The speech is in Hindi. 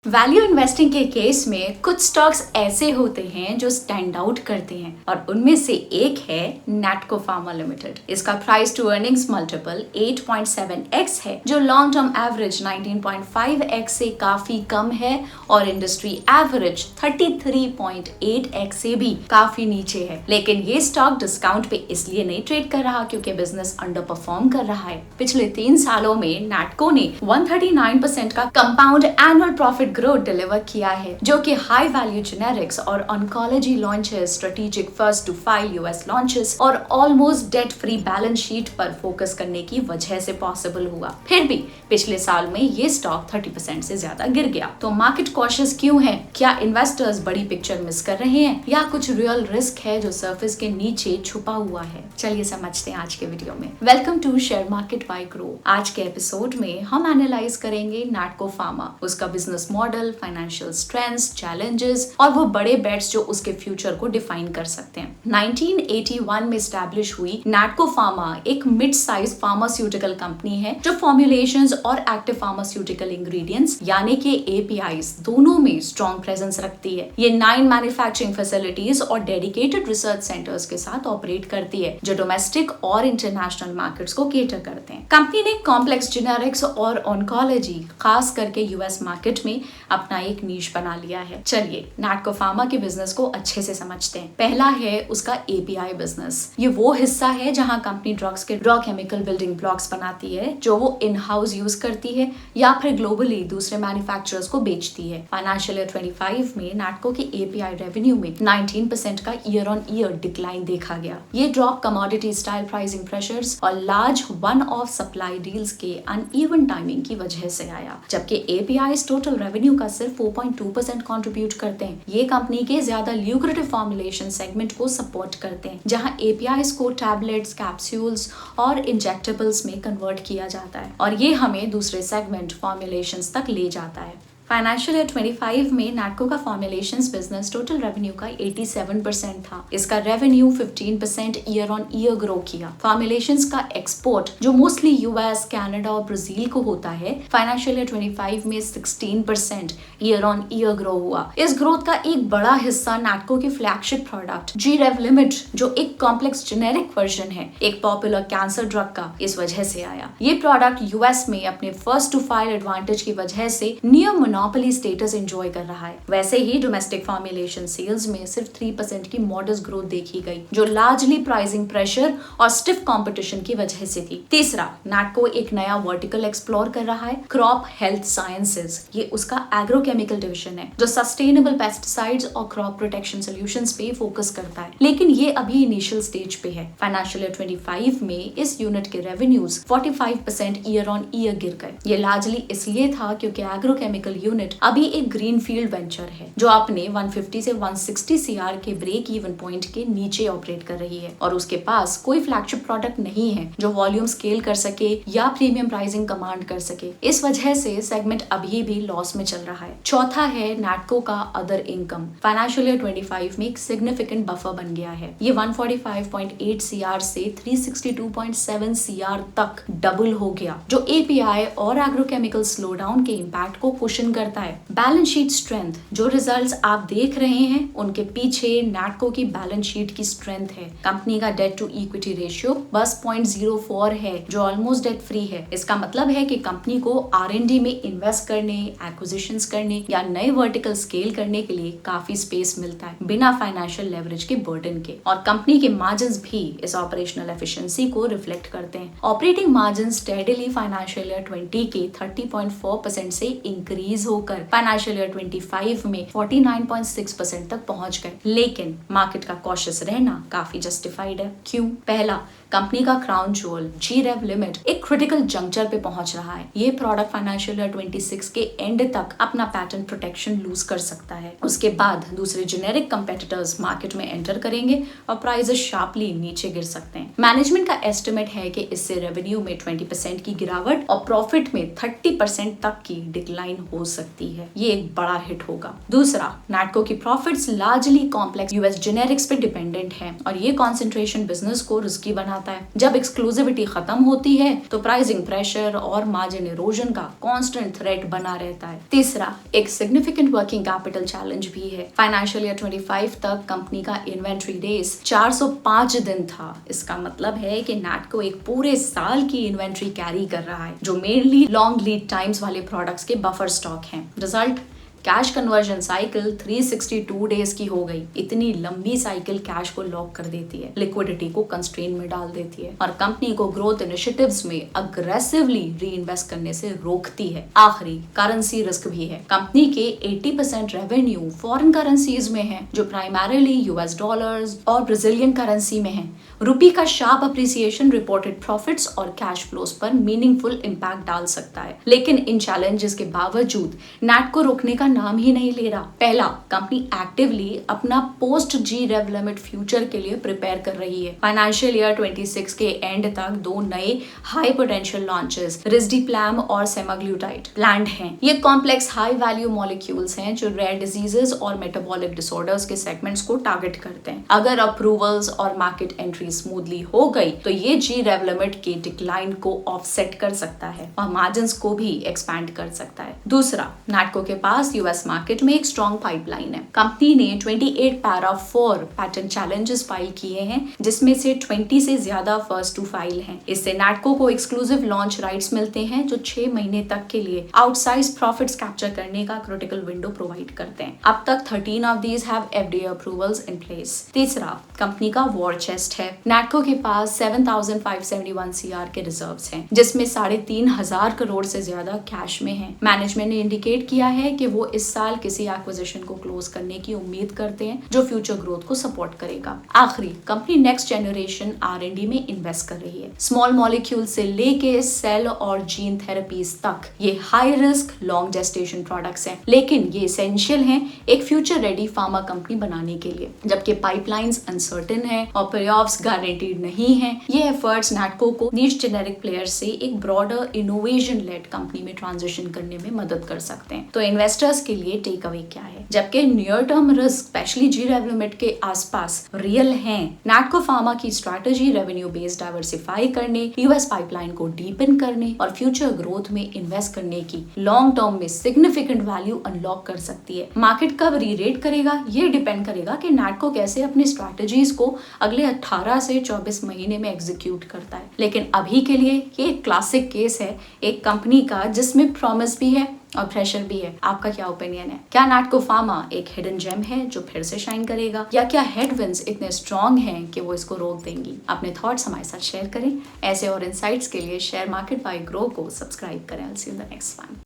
वैल्यू इन्वेस्टिंग के केस में कुछ स्टॉक्स ऐसे होते हैं जो स्टैंड आउट करते हैं और उनमें से एक है नैटको फार्मा लिमिटेड। इसका price to earnings multiple 8.7x है जो लॉन्ग टर्म एवरेज 19.5x से काफी कम है और इंडस्ट्री एवरेज 33.8x से भी काफी नीचे है। लेकिन ये स्टॉक डिस्काउंट पे इसलिए नहीं ट्रेड कर रहा क्योंकि बिजनेस अंडर परफॉर्म कर रहा है। पिछले 3 सालों में नैटको ने 139% का compound annual profit growth deliver किया है जो कि हाई वैल्यू जेनेरिक्स और oncology launches, strategic first to file US launches और almost debt free balance sheet पर फोकस करने की वजह से पॉसिबल हुआ। फिर भी पिछले साल में ये स्टॉक 30% से ज्यादा गिर गया। तो मार्केट कॉशियस क्यों है? क्या इन्वेस्टर्स बड़ी पिक्चर मिस कर रहे हैं या कुछ रियल रिस्क है जो सरफेस के नीचे छुपा हुआ है? चलिए समझते हैं आज के वीडियो में। Welcome to share market by Groww. आज के एपिसोड में हम एनालाइज करेंगे नैटको फार्मा, उसका business model, financial strengths, challenges और वो बड़े बेट्स जो उसके फ्यूचर को डिफाइन कर सकते हैं। 1981 में एस्टैब्लिश हुई नैटको फार्मा एक मिड साइज फार्मास्यूटिकल कंपनी है जो फॉर्मुलेशंस और एक्टिव फार्मास्यूटिकल इंग्रेडिएंट्स यानी कि एपीआईज दोनों में स्ट्रॉन्ग प्रेजेंस रखती है। ये 9 मैन्युफैक्चरिंग फैसिलिटीज और डेडिकेटेड रिसर्च सेंटर्स के साथ ऑपरेट करती है जो डोमेस्टिक और इंटरनेशनल मार्केट्स को केटर करते हैं। कंपनी ने कॉम्प्लेक्स जेनेरिक्स और ऑन्कोलॉजी खास करके यूएस मार्केट में अपना एक नीश बना लिया है। चलिए नैटको फार्मा के बिजनेस को अच्छे से समझते हैं। पहला है उसका एपीआई बिजनेस। ये वो हिस्सा है जहां कंपनी ड्रग्स के रॉ केमिकल बिल्डिंग ब्लॉक्स बनाती है जो वो इन हाउस यूज करती है या फिर ग्लोबली दूसरे मैन्युफैक्चरर्स को बेचती है। फाइनेंशियल ईयर 25 में नैटको के एपीआई रेवेन्यू में 19% का ईयर ऑन ईयर डिक्लाइन देखा गया। ये drop commodity style pricing pressures और large one off supply deals के अनइवन टाइमिंग की वजह से आया। जबकि एपीआई टोटल रेवेन्यू का सिर्फ 4.2% कंट्रीब्यूट करते हैं। ये कंपनी के ज्यादा ल्यूक्रेटिव फॉर्मुलेशन सेगमेंट को सपोर्ट करते हैं जहां एपीआईज को टैबलेट्स, कैप्सूल्स और इंजेक्टेबल्स में कन्वर्ट किया जाता है और ये हमें दूसरे सेगमेंट फॉर्मुलेशंस तक ले जाता है। फाइनेंशियल ईयर 25 में नैटको का फॉर्मुलेशंस बिजनेस टोटल रेवेन्यू का 87% था। इसका revenue 15% year on year grow किया। फॉर्मुलेशंस का एक्सपोर्ट जो मोस्टली यूएस, कनाडा और ब्राजील को होता है, फाइनेंशियल ईयर 25 में 16% ईयर ऑन ईयर ग्रो हुआ। इस ग्रोथ का एक बड़ा हिस्सा नैटको की फ्लैगशिप प्रोडक्ट जी-रेव लिमिट जो एक कॉम्प्लेक्स जेनेरिक वर्जन है एक पॉपुलर कैंसर ड्रग का, इस वजह से आया। ये प्रोडक्ट यूएस में अपने फर्स्ट टू फाइल एडवांटेज की वजह से नियर मोनोपोली स्टेटस एंजॉय कर रहा है। वैसे ही डोमेस्टिक फॉर्मुलेशन सेल्स में सिर्फ 3% की मॉडस्ट ग्रोथ देखी गई जो लार्जली प्राइसिंग प्रेशर और स्टिफ कंपटीशन की वजह से थी। तीसरा, नैटको एक नया वर्टिकल एक्सप्लोर कर रहा है, क्रॉप हेल्थ साइंसेज। ये उसका एग्रोकेमिकल डिविजन है जो सस्टेनेबल पेस्टिसाइड्स और क्रॉप प्रोटेक्शन सॉल्यूशंस पे फोकस करता है, लेकिन ये अभी इनिशियल स्टेज पे है। फाइनेंशियल ईयर 25 में इस यूनिट के रेवेन्यूज 45% ईयर ऑन ईयर गिर गए। ये लार्जली इसलिए था क्योंकि एग्रोकेमिकल यूनिट अभी एक ग्रीन फील्ड वेंचर है जो अपने 150 से 160 सीआर के ब्रेक इवन पॉइंट के नीचे ऑपरेट कर रही है और उसके पास कोई फ्लैगशिप प्रोडक्ट नहीं है जो वॉल्यूम स्केल कर सके या प्रीमियम प्राइसिंग कमांड कर सके। इस वजह से सेगमेंट अभी भी लॉस में चल रहा है। चौथा है नैटको का अदर इनकम। फाइनेंशियल ईयर 25 में एक सिग्निफिकेंट बफर बन गया है। ये 145.8 सीआर से 362.7 सीआर तक डबल हो गया जो एपीआई और एग्रोकेमिकल स्लोडाउन के इम्पैक्ट को कुशन करता है। बैलेंस शीट स्ट्रेंथ, जो रिजल्ट्स आप देख रहे हैं उनके पीछे नैटको की बैलेंस शीट की स्ट्रेंथ है। कंपनी का डेट टू इक्विटी रेशियो बस 0.04 है जो ऑलमोस्ट डेट फ्री है। इसका मतलब है कि कंपनी को R&D में इन्वेस्ट करने, एक्विजिशंस करने या नए वर्टिकल स्केल करने के लिए काफी स्पेस मिलता है बिना फाइनेंशियल लेवरेज के बर्डन के। और कंपनी के मार्जिन्स भी इस ऑपरेशनल एफिशिएंसी को रिफ्लेक्ट करते हैं। Operating margin steadily financial year 20 के 30.4% से इंक्रीज होकर फाइनेंशियल ईयर 25 में 49.6% तक पहुंच गए। लेकिन मार्केट का कॉशियस रहना काफी जस्टिफाइड है। क्यों? पहला, कंपनी का क्राउन ज्वेल जी-रेव लिमिट एक क्रिटिकल जंक्चर पे पहुंच रहा है। ये प्रोडक्ट फाइनेंशियल ईयर 26 के एंड तक अपना पैटेंट प्रोटेक्शन लूज कर सकता है। उसके बाद दूसरे जेनेरिक कंपेटिटर्स मार्केट में एंटर करेंगे और प्राइसेस शार्पली नीचे गिर सकते हैं। मैनेजमेंट का एस्टिमेट है कि इससे रेवेन्यू में 20% की गिरावट और प्रॉफिट में 30% तक की डिक्लाइन हो सकती है। ये एक बड़ा हिट होगा। दूसरा, नैटको की profits largely complex US generics पे डिपेंडेंट है और ये कॉन्सेंट्रेशन बिजनेस को रिस्की बनाता है। जब एक्सक्लूसिविटी खत्म होती है तो प्राइसिंग प्रेशर और मार्जिन इरोजन का कांस्टेंट थ्रेट बना रहता है। तीसरा, एक सिग्निफिकेंट वर्किंग कैपिटल चैलेंज भी है। फाइनेंशियल ईयर 25 तक कंपनी का इन्वेंट्री डेज 405 दिन था। इसका मतलब है कि नैटको एक पूरे साल की इन्वेंट्री कैरी कर रहा है, जो मेनली लॉन्ग लीड टाइम्स वाले प्रोडक्ट्स के बफर स्टॉक हैं। Result, cash conversion cycle 362 days की हो गई। इतनी लंबी साइकिल कैश को लॉक कर देती है, लिक्विडिटी को कंस्ट्रेन में डाल देती है और कंपनी को ग्रोथ इनिशिएटिव्स में अग्रेसिवली री इन्वेस्ट करने से रोकती है। आखिरी, करेंसी रिस्क भी है। कंपनी के 80% रेवेन्यू फॉरेन करेंसीज में है, जो प्राइमरीली यूएस डॉलर्स और ब्राजीलियन करेंसी में है। रुपी का शार्प अप्रिसिएशन रिपोर्टेड प्रॉफिट्स और कैश फ्लोस पर मीनिंगफुल इंपैक्ट डाल सकता है। लेकिन इन चैलेंजेस के बावजूद नैटको रोकने का नाम ही नहीं ले रहा। पहला, कंपनी एक्टिवली अपना पोस्ट जी रेव लिमिट फ्यूचर के लिए प्रिपेयर कर रही है। फाइनेंशियल ईयर 26 के एंड तक 2 नए हाई पोटेंशियल लॉन्चेस रिस्डिप्लैम और सेमाग्लूटाइड प्लान्ड हैं। ये कॉम्प्लेक्स हाई वैल्यू मॉलिक्यूल्स हैं जो रेयर डिजीजेस और मेटाबॉलिक डिसऑर्डर्स के सेगमेंट्स को टारगेट करते हैं। अगर अप्रूवल्स और मार्केट एंट्री स्मूथली हो गई तो ये जी रेव लिमिट के डिक्लाइन को ऑफसेट कर सकता है और मार्जिन्स को भी एक्सपैंड कर सकता है। दूसरा, नैटको के पास यूएस मार्केट में एक स्ट्रॉन्ग पाइपलाइन है। कंपनी ने 28 पैरा 4 पैटेंट चैलेंजेस फाइल किए हैं, जिसमें से 20 से ज्यादा फर्स्ट टू फाइल हैं। इससे नैटको को एक्सक्लूसिव लॉन्च राइट्स मिलते हैं जो 6 महीने तक के लिए आउटसाइज प्रॉफिट्स कैप्चर करने का क्रिटिकल विंडो प्रोवाइड करते हैं। अब तक 13 of these have FDA approvals in place. तीसरा, कंपनी का वॉर चेस्ट है। नैटको के पास 7,571 सीआर के रिजर्व्स हैं, जिसमें 3,500 करोड़ से ज्यादा कैश में है। मैनेजमेंट ने इंडिकेट किया है कि वो इस साल किसी एक्विजिशन को क्लोज करने की उम्मीद करते हैं जो फ्यूचर ग्रोथ को सपोर्ट करेगा। आखिरी, कंपनी नेक्स्ट जनरेशन R&D में इन्वेस्ट कर रही है। स्मॉल मॉलिक्यूल से लेके सेल और जीन थेरेपीज तक ये high risk long gestation products हैं, लेकिन ये एसेंशियल हैं एक फ्यूचर रेडी फार्मा कंपनी बनाने के लिए। जबकि पाइपलाइंस अनसर्टेन है और पेऑफ्स गारंटीड नहीं है, ये एफर्ट्स नैटको को नीश जेनेरिक प्लेयर से एक ब्रॉडर इनोवेशन लेड कंपनी में ट्रांजिशन करने में मदद कर सकते हैं। तो इन्वेस्टर्स के लिए टेक अवे क्या है? जबकि नियर टर्म रिस्क स्पेशली जी रेव लिमिट के आसपास रियल हैं, नैटको फार्मा की स्ट्रैटेजी रेवेन्यू बेस्ड डाइवर्सिफाई करने, यूएस पाइपलाइन को डीपन करने और फ्यूचर ग्रोथ में इन्वेस्ट करने की लॉन्ग टर्म में सिग्निफिकेंट वैल्यू अनलॉक कर सकती है। मार्केट कब रीरेट करेगा ये डिपेंड करेगा कि नैटको कैसे अपनी स्ट्रैटेजीज को अगले 18 से 24 महीने में एग्जीक्यूट करता है। लेकिन अभी के लिए ये एक क्लासिक केस है एक कंपनी का जिसमें प्रॉमिस भी है और प्रेशर भी है। आपका क्या ओपिनियन है? क्या नैटको फार्मा एक हिडन जेम है जो फिर से शाइन करेगा, या क्या हेडविंड्स इतने स्ट्रॉन्ग हैं कि वो इसको रोक देंगी? अपने थॉट्स हमारे साथ शेयर करें। ऐसे और इनसाइट्स के लिए शेयर मार्केट बाय ग्रो को सब्सक्राइब करें। I'll see you in the next one.